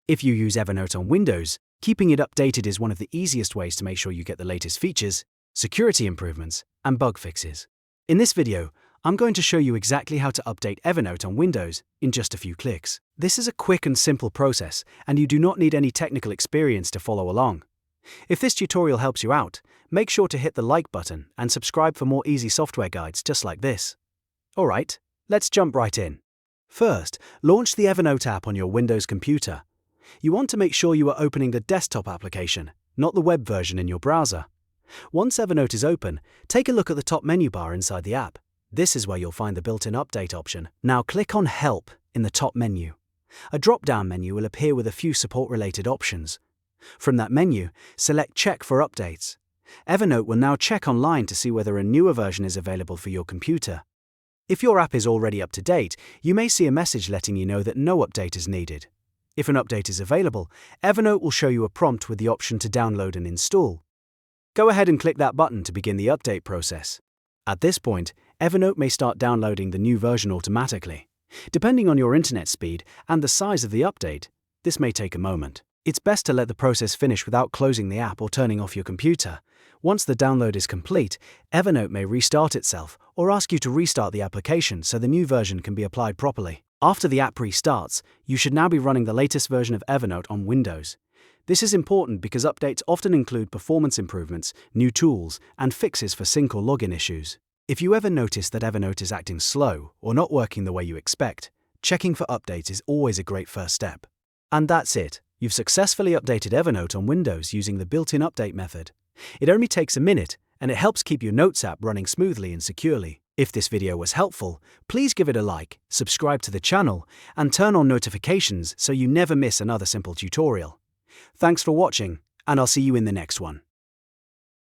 If you use Evernote on Windows, keeping it updated is one of the easiest ways to make sure you get the latest features, security improvements, and bug fixes. In this video, I'm going to show you exactly how to update Evernote on Windows in just a few clicks. This is a quick and simple process, and you do not need any technical experience to follow along. If this tutorial helps you out, make sure to hit the like button and subscribe for more easy software guides just like this. Alright, let's jump right in. First, launch the Evernote app on your Windows computer. You want to make sure you are opening the desktop application, not the web version in your browser. Once Evernote is open, take a look at the top menu bar inside the app. This is where you'll find the built-in update option. Now click on Help in the top menu. A drop-down menu will appear with a few support-related options. From that menu, select Check for Updates. Evernote will now check online to see whether a newer version is available for your computer. If your app is already up to date, you may see a message letting you know that no update is needed. If an update is available, Evernote will show you a prompt with the option to download and install. Go ahead and click that button to begin the update process. At this point, Evernote may start downloading the new version automatically. Depending on your internet speed and the size of the update, this may take a moment. It's best to let the process finish without closing the app or turning off your computer. Once the download is complete, Evernote may restart itself or ask you to restart the application so the new version can be applied properly. After the app restarts, you should now be running the latest version of Evernote on Windows. This is important because updates often include performance improvements, new tools, and fixes for sync or login issues. If you ever notice that Evernote is acting slow or not working the way you expect, checking for updates is always a great first step. And that's it. You've successfully updated Evernote on Windows using the built-in update method. It only takes a minute, and it helps keep your Notes app running smoothly and securely. If this video was helpful, please give it a like, subscribe to the channel, and turn on notifications so you never miss another simple tutorial. Thanks for watching, and I'll see you in the next one.